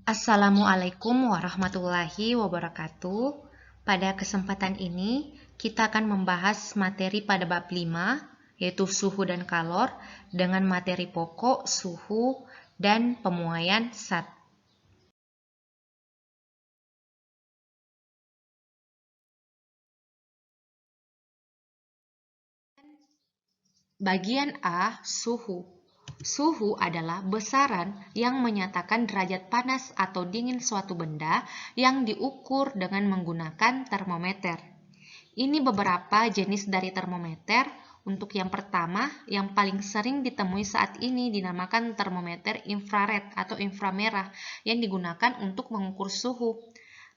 Assalamualaikum warahmatullahi wabarakatuh. Pada kesempatan ini, kita akan membahas materi pada bab 5, yaitu suhu dan kalor, dengan materi pokok, suhu, dan pemuaian zat. Bagian A, suhu. Suhu adalah besaran yang menyatakan derajat panas atau dingin suatu benda yang diukur dengan menggunakan termometer. Ini beberapa jenis dari termometer. Untuk yang pertama, yang paling sering ditemui saat ini dinamakan termometer infrared atau inframerah yang digunakan untuk mengukur suhu.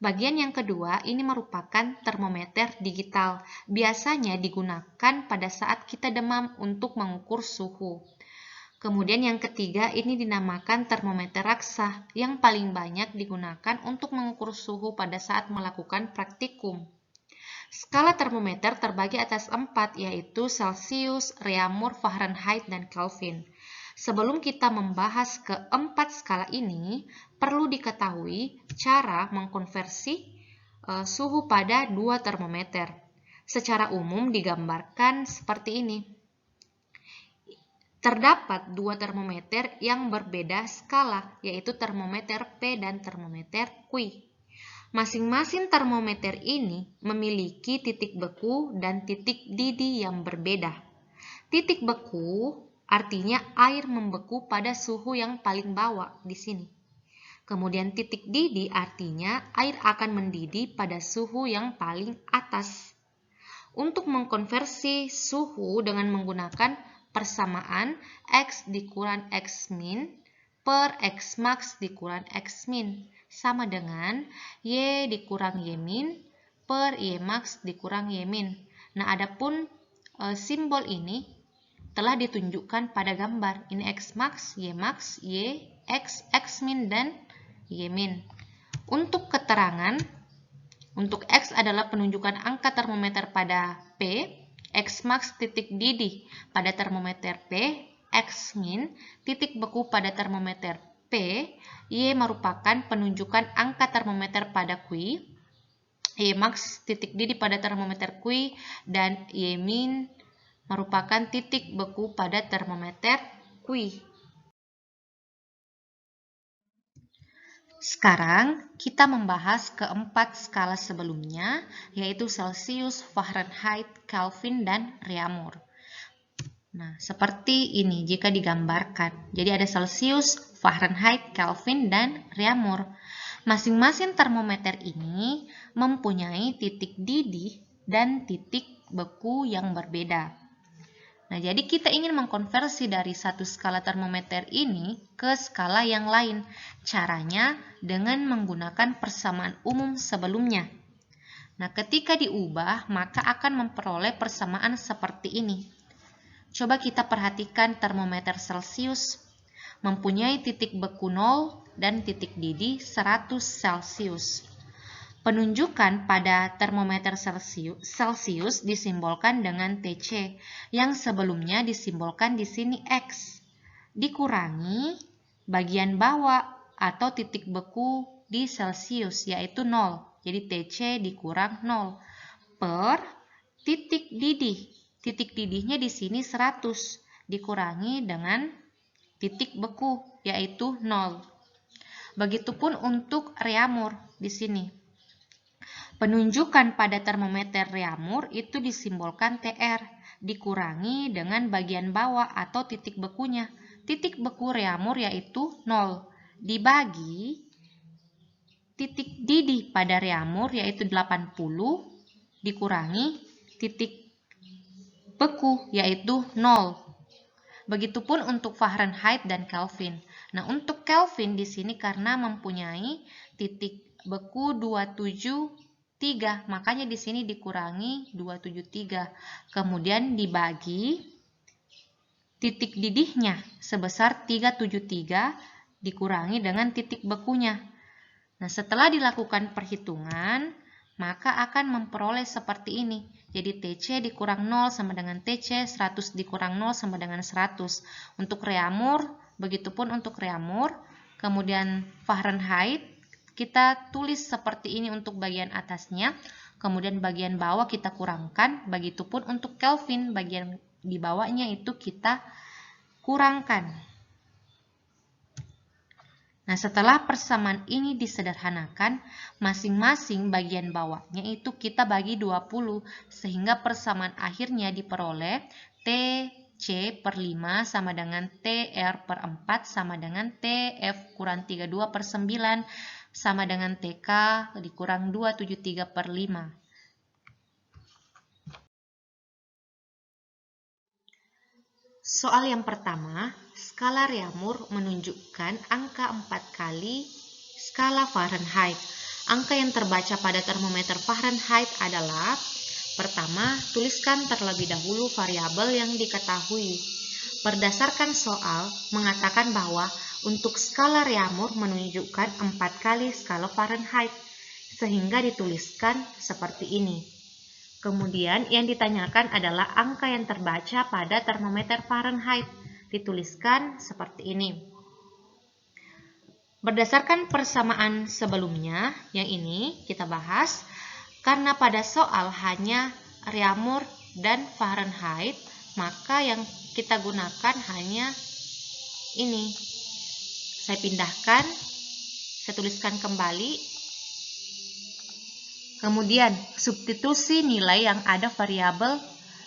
Bagian yang kedua, ini merupakan termometer digital. Biasanya digunakan pada saat kita demam untuk mengukur suhu. Kemudian yang ketiga, ini dinamakan termometer raksa yang paling banyak digunakan untuk mengukur suhu pada saat melakukan praktikum. Skala termometer terbagi atas 4, yaitu Celsius, Reaumur, Fahrenheit, dan Kelvin. Sebelum kita membahas keempat skala ini, perlu diketahui cara mengkonversi suhu pada dua termometer. Secara umum digambarkan seperti ini. Terdapat dua termometer yang berbeda skala, yaitu termometer P dan termometer Q. Masing-masing termometer ini memiliki titik beku dan titik didih yang berbeda. Titik beku artinya air membeku pada suhu yang paling bawah di sini. Kemudian titik didih artinya air akan mendidih pada suhu yang paling atas. Untuk mengkonversi suhu dengan menggunakan persamaan X dikurang X min per X max dikurang X min sama dengan Y dikurang Y min per Y max dikurang Y min. Nah, adapun simbol ini telah ditunjukkan pada gambar. Ini X max, Y max, Y, X min, dan Y min. Untuk keterangan, untuk X adalah penunjukan angka termometer pada P, X max titik didih pada termometer P, X min titik beku pada termometer P, Y merupakan penunjukan angka termometer pada Q, Y max titik didih pada termometer Q, dan Y min merupakan titik beku pada termometer Q. Sekarang kita membahas keempat skala sebelumnya, yaitu Celsius, Fahrenheit, Kelvin, dan Reaumur. Nah, seperti ini jika digambarkan. Jadi ada Celsius, Fahrenheit, Kelvin, dan Reaumur. Masing-masing termometer ini mempunyai titik didih dan titik beku yang berbeda. Nah, jadi kita ingin mengkonversi dari satu skala termometer ini ke skala yang lain. Caranya dengan menggunakan persamaan umum sebelumnya. Nah, ketika diubah, maka akan memperoleh persamaan seperti ini. Coba kita perhatikan termometer Celsius mempunyai titik beku 0 dan titik didih 100 Celsius. Penunjukan pada termometer Celsius disimbolkan dengan TC, yang sebelumnya disimbolkan di sini X, dikurangi bagian bawah atau titik beku di Celsius, yaitu 0. Jadi TC dikurang 0 per titik didih. Titik didihnya di sini 100, dikurangi dengan titik beku, yaitu 0. Begitupun untuk Reaumur di sini. Penunjukan pada termometer Reaumur itu disimbolkan TR, dikurangi dengan bagian bawah atau titik bekunya. Titik beku Reaumur yaitu 0, dibagi titik didih pada Reaumur yaitu 80, dikurangi titik beku yaitu 0. Begitupun untuk Fahrenheit dan Kelvin. Nah, untuk Kelvin di sini karena mempunyai titik beku 273, makanya di sini dikurangi 273. Kemudian dibagi titik didihnya sebesar 373 dikurangi dengan titik bekunya. Nah, setelah dilakukan perhitungan, maka akan memperoleh seperti ini. Jadi TC dikurang 0 sama dengan TC, 100 dikurang 0 sama dengan 100. Untuk Reaumur, begitupun untuk Reaumur, Kemudian Fahrenheit, kita tulis seperti ini untuk bagian atasnya. Kemudian bagian bawah kita kurangkan. Begitupun untuk Kelvin, bagian di bawahnya itu kita kurangkan. Nah, setelah persamaan ini disederhanakan, masing-masing bagian bawahnya itu kita bagi 20, sehingga persamaan akhirnya diperoleh TC per 5 sama dengan TR per 4 sama dengan TF kurang 32 per 9 sama dengan TK dikurang 273 per 5. Soal yang pertama, skala Reaumur menunjukkan angka 4 kali skala Fahrenheit. Angka yang terbaca pada termometer Fahrenheit adalah: pertama, tuliskan terlebih dahulu variabel yang diketahui. Berdasarkan soal, mengatakan bahwa untuk skala Reaumur menunjukkan 4 kali skala Fahrenheit, sehingga dituliskan seperti ini. Kemudian yang ditanyakan adalah angka yang terbaca pada termometer Fahrenheit. Dituliskan seperti ini. Berdasarkan persamaan sebelumnya, yang ini kita bahas, karena pada soal hanya Reaumur dan Fahrenheit, maka yang kita gunakan hanya ini. Saya pindahkan, saya tuliskan kembali. Kemudian, substitusi nilai yang ada variabel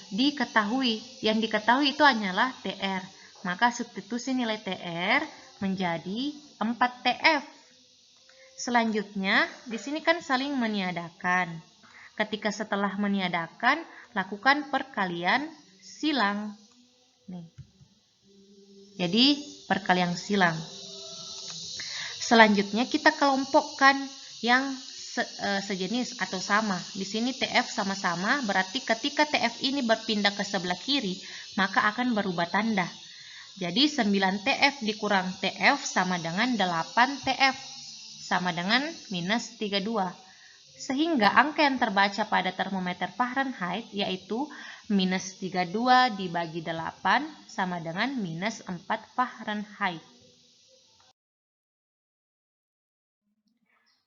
diketahui. Yang diketahui itu hanyalah TR. Maka substitusi nilai TR menjadi 4 TF. Selanjutnya, di sini kan saling meniadakan. Ketika setelah meniadakan, lakukan perkalian silang. Nih. Jadi, perkalian silang. Selanjutnya, kita kelompokkan yang sejenis atau sama. Di sini TF sama-sama, berarti ketika TF ini berpindah ke sebelah kiri, maka akan berubah tanda. Jadi 9 TF dikurang TF sama dengan 8 TF, sama dengan minus 32. Sehingga angka yang terbaca pada termometer Fahrenheit yaitu minus 32 dibagi 8 sama dengan minus 4 Fahrenheit.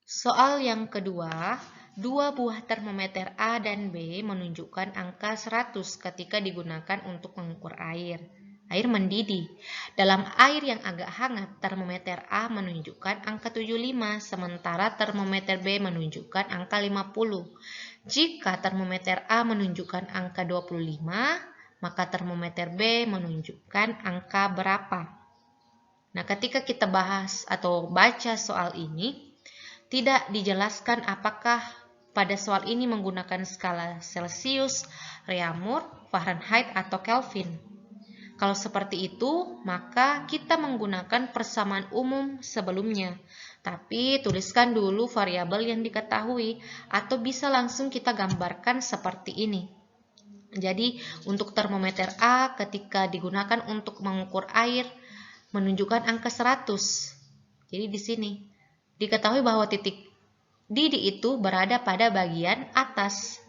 Soal yang kedua, dua buah termometer A dan B menunjukkan angka 100 ketika digunakan untuk mengukur air. Air mendidih. Dalam air yang agak hangat, termometer A menunjukkan angka 75, sementara termometer B menunjukkan angka 50. Jika termometer A menunjukkan angka 25, maka termometer B menunjukkan angka berapa? Nah, ketika kita bahas atau baca soal ini, tidak dijelaskan apakah pada soal ini menggunakan skala Celsius, Reaumur, Fahrenheit, atau Kelvin. Kalau seperti itu, maka kita menggunakan persamaan umum sebelumnya. Tapi tuliskan dulu variabel yang diketahui, atau bisa langsung kita gambarkan seperti ini. Jadi, untuk termometer A ketika digunakan untuk mengukur air, menunjukkan angka 100. Jadi di sini diketahui bahwa titik didih itu berada pada bagian atas.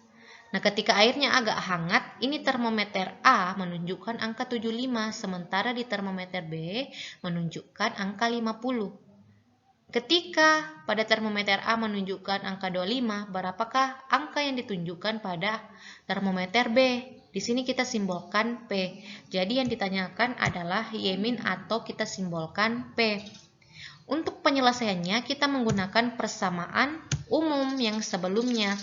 Nah, ketika airnya agak hangat, ini termometer A menunjukkan angka 75, sementara di termometer B menunjukkan angka 50. Ketika pada termometer A menunjukkan angka 25, berapakah angka yang ditunjukkan pada termometer B? Di sini kita simbolkan P. Jadi yang ditanyakan adalah Y- atau kita simbolkan P. Untuk penyelesaiannya, kita menggunakan persamaan umum yang sebelumnya.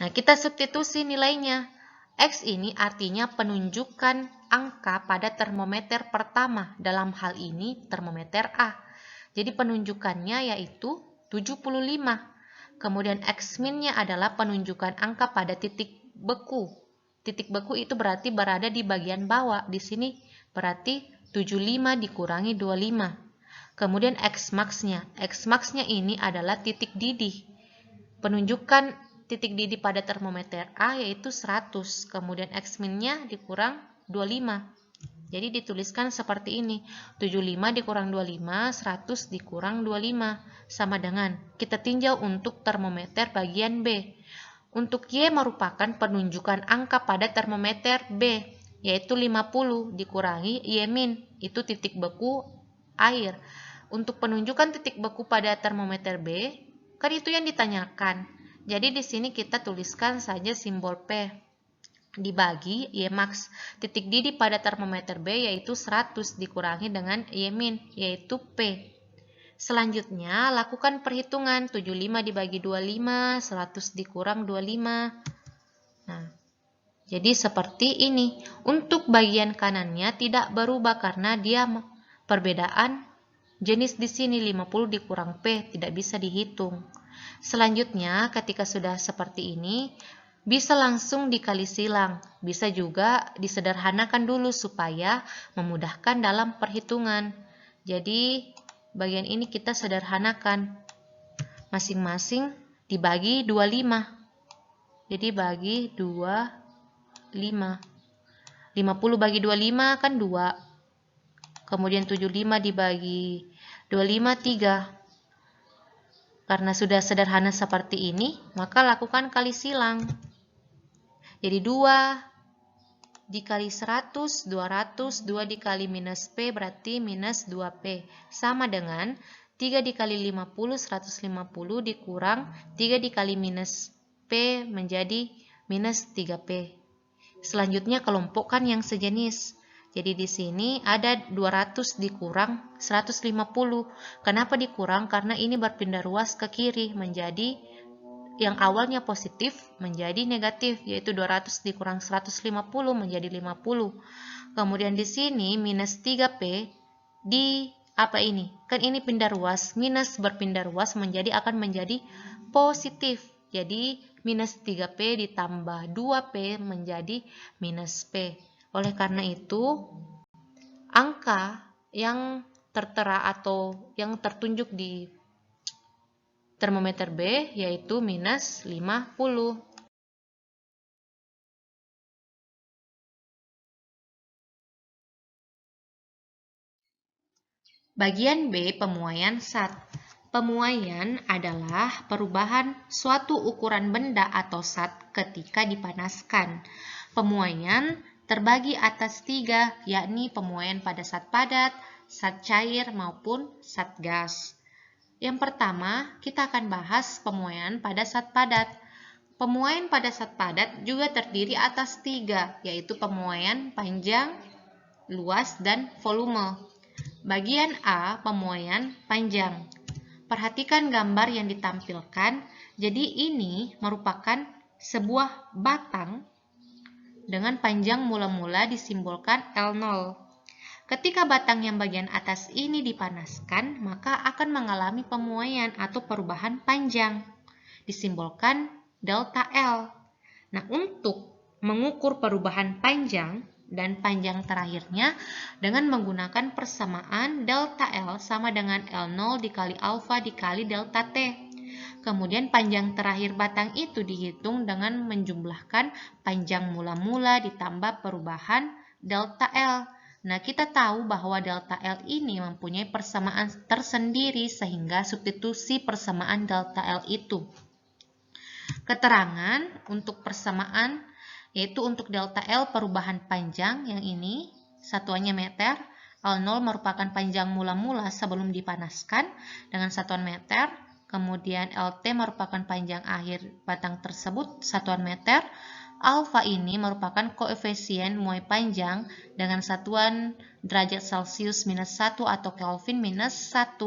Nah, kita substitusi nilainya. X ini artinya penunjukan angka pada termometer pertama, dalam hal ini termometer A. Jadi penunjukannya yaitu 75. Kemudian X-nya adalah penunjukan angka pada titik beku. Titik beku itu berarti berada di bagian bawah. Di sini berarti 75 dikurangi 25. Kemudian X-max-nya. X-max-nya ini adalah titik didih. Penunjukan titik didih pada termometer A yaitu 100. Kemudian X-min-nya dikurang 25. Jadi dituliskan seperti ini. 75 dikurang 25, 100 dikurang 25. Sama dengan, kita tinjau untuk termometer bagian B. Untuk Y merupakan penunjukan angka pada termometer B, yaitu 50 dikurangi Y-min, itu titik beku air. untuk penunjukan titik beku pada termometer B, kan itu yang ditanyakan. Jadi di sini kita tuliskan saja simbol P. Dibagi Y max titik didih pada termometer B yaitu 100 dikurangi dengan Y min yaitu P. Selanjutnya lakukan perhitungan 75 dibagi 25, 100 dikurang 25. Nah, jadi seperti ini. Untuk bagian kanannya tidak berubah karena dia perbedaan jenis di sini 50 dikurang P tidak bisa dihitung. Selanjutnya ketika sudah seperti ini bisa langsung dikali silang, bisa juga disederhanakan dulu supaya memudahkan dalam perhitungan. Jadi bagian ini kita sederhanakan, masing-masing dibagi 25. Jadi bagi 25. 50 bagi 25 kan 2. Kemudian 75 dibagi 25 3. Karena sudah sederhana seperti ini, maka lakukan kali silang. Jadi 2 dikali 100, 200, 2 dikali minus P berarti minus 2P. Sama dengan 3 dikali 50, 150 dikurang 3 dikali minus P menjadi minus 3P. Selanjutnya kelompokkan yang sejenis. Jadi di sini ada 200 dikurang 150. Kenapa dikurang? Karena ini berpindah ruas ke kiri menjadi yang awalnya positif menjadi negatif, yaitu 200 dikurang 150 menjadi 50. Kemudian di sini minus 3P di apa ini? Kan ini pindah ruas, minus berpindah ruas akan menjadi positif. Jadi minus 3P ditambah 2P menjadi minus P. Oleh karena itu, angka yang tertera atau yang tertunjuk di termometer B yaitu minus 50. Bagian B, pemuaian SAT. Pemuaian adalah perubahan suatu ukuran benda atau SAT ketika dipanaskan. Pemuaian terbagi atas 3, yakni pemuaian pada SAT padat, SAT cair, maupun SAT gas. Yang pertama, kita akan bahas pemuaian pada SAT padat. Pemuaian pada SAT padat juga terdiri atas 3, yaitu pemuaian panjang, luas, dan volume. Bagian A, pemuaian panjang. Perhatikan gambar yang ditampilkan. Jadi ini merupakan sebuah batang dengan panjang mula-mula disimbolkan L0. Ketika batang yang bagian atas ini dipanaskan, maka akan mengalami pemuaian atau perubahan panjang, disimbolkan delta L. Nah, untuk mengukur perubahan panjang dan panjang terakhirnya dengan menggunakan persamaan delta L sama dengan L0 dikali alfa dikali delta T. Kemudian panjang terakhir batang itu dihitung dengan menjumlahkan panjang mula-mula ditambah perubahan delta L. Nah, kita tahu bahwa delta L ini mempunyai persamaan tersendiri sehingga substitusi persamaan delta L itu. Keterangan untuk persamaan yaitu untuk delta L perubahan panjang yang ini, satuannya meter, L0 merupakan panjang mula-mula sebelum dipanaskan dengan satuan meter, kemudian LT merupakan panjang akhir batang tersebut, satuan meter, alfa ini merupakan koefisien muai panjang dengan satuan derajat Celcius minus 1 atau Kelvin minus 1.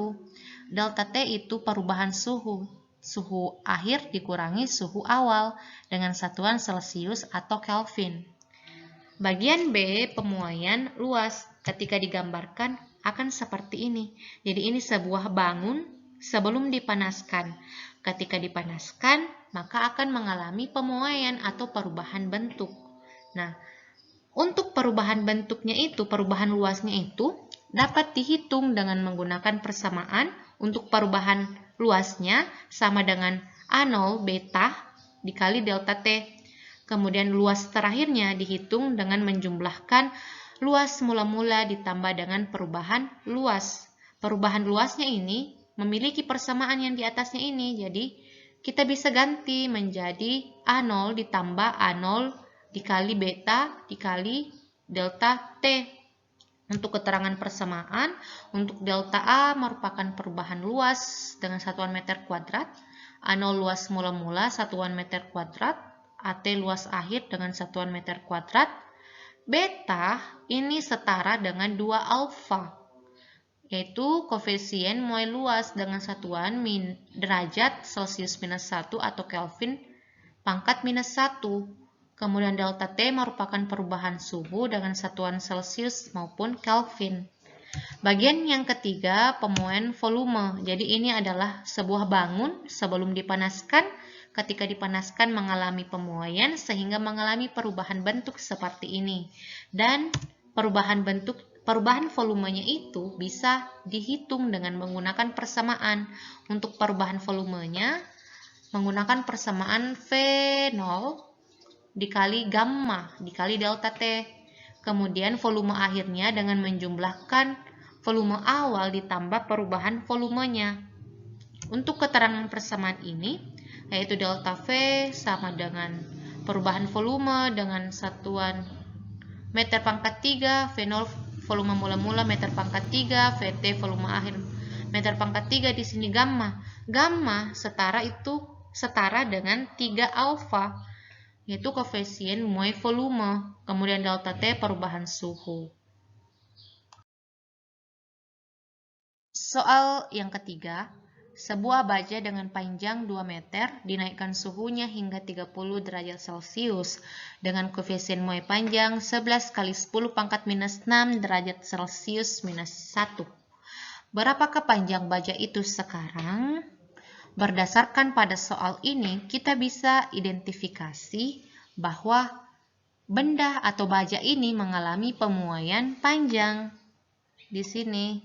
Delta T itu perubahan suhu. Suhu akhir dikurangi suhu awal dengan satuan Celcius atau Kelvin. Bagian B, pemuaian luas. Ketika digambarkan akan seperti ini. Jadi ini sebuah bangun sebelum dipanaskan. Ketika dipanaskan, maka akan mengalami pemuaian atau perubahan bentuk. Nah, untuk perubahan bentuknya itu, perubahan luasnya itu dapat dihitung dengan menggunakan persamaan untuk perubahan luasnya sama dengan A0 beta dikali delta T. Kemudian luas terakhirnya dihitung dengan menjumlahkan luas mula-mula ditambah dengan perubahan luas. Perubahan luasnya ini memiliki persamaan yang di atasnya ini, jadi kita bisa ganti menjadi A0 ditambah A0 dikali beta dikali delta T. Untuk keterangan persamaan, untuk delta A merupakan perubahan luas dengan satuan meter kuadrat, A0 luas mula-mula satuan meter kuadrat, AT luas akhir dengan satuan meter kuadrat, beta ini setara dengan 2 alfa, yaitu koefisien muai luas dengan satuan derajat Celcius minus 1 atau Kelvin pangkat minus 1. Kemudian delta T merupakan perubahan suhu dengan satuan Celcius maupun Kelvin. Bagian yang ketiga, pemuaian volume. Jadi ini adalah sebuah bangun sebelum dipanaskan. Ketika dipanaskan mengalami pemuaian sehingga mengalami perubahan bentuk seperti ini. Dan perubahan volumenya itu bisa dihitung dengan menggunakan persamaan. Untuk perubahan volumenya menggunakan persamaan V0 dikali gamma dikali delta T. Kemudian volume akhirnya dengan menjumlahkan volume awal ditambah perubahan volumenya. Untuk keterangan persamaan ini, yaitu delta V sama dengan perubahan volume dengan satuan meter pangkat 3, V0 volume mula-mula meter pangkat 3, VT volume akhir meter pangkat 3, di sini gamma. Gamma setara dengan 3 alfa, yaitu koefisien muai volume, kemudian delta T perubahan suhu. Soal yang ketiga, sebuah baja dengan panjang 2 meter dinaikkan suhunya hingga 30 derajat Celcius dengan koefisien muai panjang 11 kali 10 pangkat minus 6 derajat Celcius minus 1. Berapakah panjang baja itu sekarang? Berdasarkan pada soal ini, kita bisa identifikasi bahwa benda atau baja ini mengalami pemuaian panjang di sini.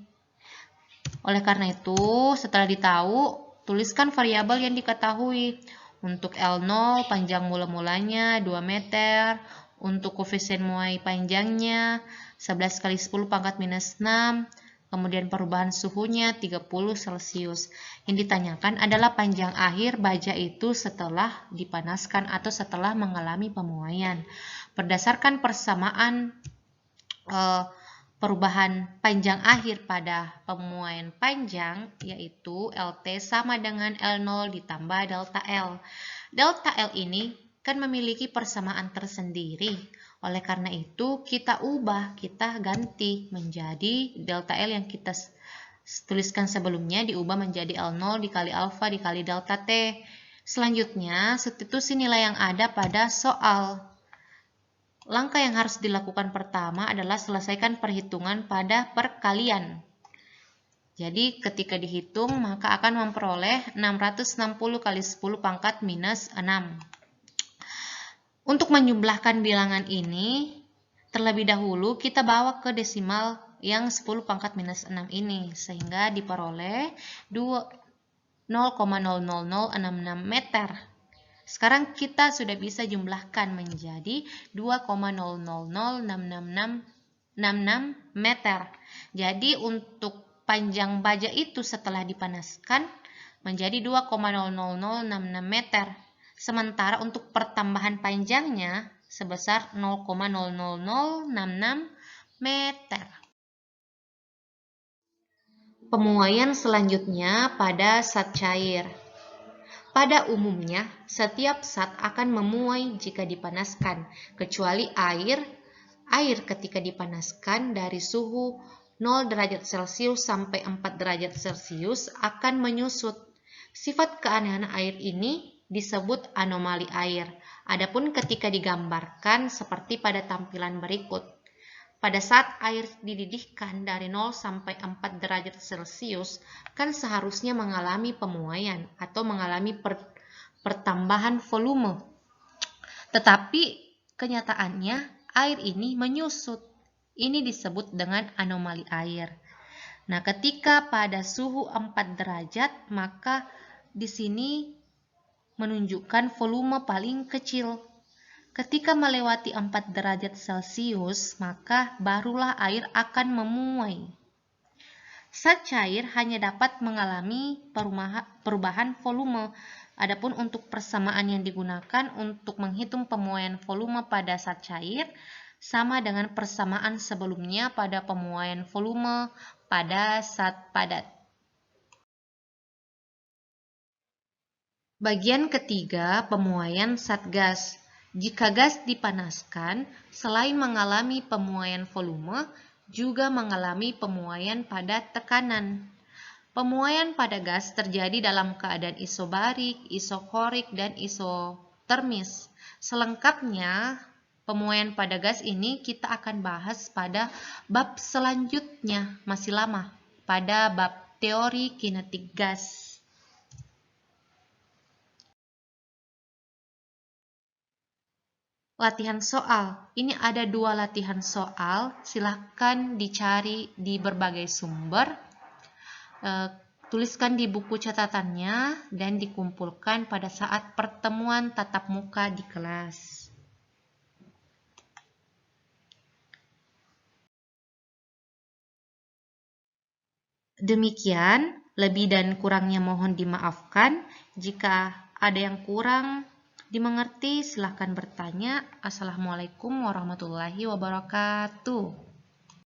Oleh karena itu, setelah ditahu, tuliskan variabel yang diketahui. Untuk L0, panjang mula-mulanya 2 meter. Untuk koefisien muai panjangnya 11 kali 10 pangkat minus 6. Kemudian perubahan suhunya 30 Celcius. Yang ditanyakan adalah panjang akhir baja itu setelah dipanaskan atau setelah mengalami pemuaian. Berdasarkan persamaan perubahan panjang akhir pada pemuaian panjang, yaitu LT sama dengan L0 ditambah delta L. Delta L ini kan memiliki persamaan tersendiri. Oleh karena itu, kita ganti menjadi delta L yang kita tuliskan sebelumnya diubah menjadi L0 dikali alfa dikali delta T. Selanjutnya, substitusi nilai yang ada pada soal. Langkah yang harus dilakukan pertama adalah selesaikan perhitungan pada perkalian. Jadi, ketika dihitung, maka akan memperoleh 660 kali 10 pangkat minus 6. Untuk menjumlahkan bilangan ini, terlebih dahulu kita bawa ke desimal yang 10 pangkat minus 6 ini, sehingga diperoleh 0,00066 meter. Sekarang kita sudah bisa jumlahkan menjadi 2,0006666 meter. Jadi untuk panjang baja itu setelah dipanaskan menjadi 2,00066 meter. Sementara untuk pertambahan panjangnya sebesar 0,00066 meter. Pemuaian selanjutnya pada zat cair. Pada umumnya, setiap zat akan memuai jika dipanaskan, kecuali air. Air ketika dipanaskan dari suhu 0 derajat Celcius sampai 4 derajat Celcius akan menyusut. Sifat keanehan air ini disebut anomali air. Adapun ketika digambarkan seperti pada tampilan berikut. Pada saat air dididihkan dari 0 sampai 4 derajat Celcius, kan seharusnya mengalami pemuaian atau mengalami pertambahan volume. Tetapi kenyataannya air ini menyusut. Ini disebut dengan anomali air. Nah, ketika pada suhu 4 derajat, maka di sini menunjukkan volume paling kecil. Ketika melewati 4 derajat Celcius, maka barulah air akan memuai. Zat cair hanya dapat mengalami perubahan volume. Adapun untuk persamaan yang digunakan untuk menghitung pemuaian volume pada zat cair, sama dengan persamaan sebelumnya pada pemuaian volume pada zat padat. Bagian ketiga, pemuaian zat gas. Jika gas dipanaskan, selain mengalami pemuaian volume, juga mengalami pemuaian pada tekanan. Pemuaian pada gas terjadi dalam keadaan isobarik, isokorik, dan isotermis. Selengkapnya, pemuaian pada gas ini kita akan bahas pada bab selanjutnya, masih lama, pada bab teori kinetik gas. Latihan soal. Ini ada 2 latihan soal, silahkan dicari di berbagai sumber. Tuliskan di buku catatannya dan dikumpulkan pada saat pertemuan tatap muka di kelas. Demikian, lebih dan kurangnya mohon dimaafkan. Jika ada yang kurang dimengerti, silahkan bertanya. Assalamualaikum warahmatullahi wabarakatuh.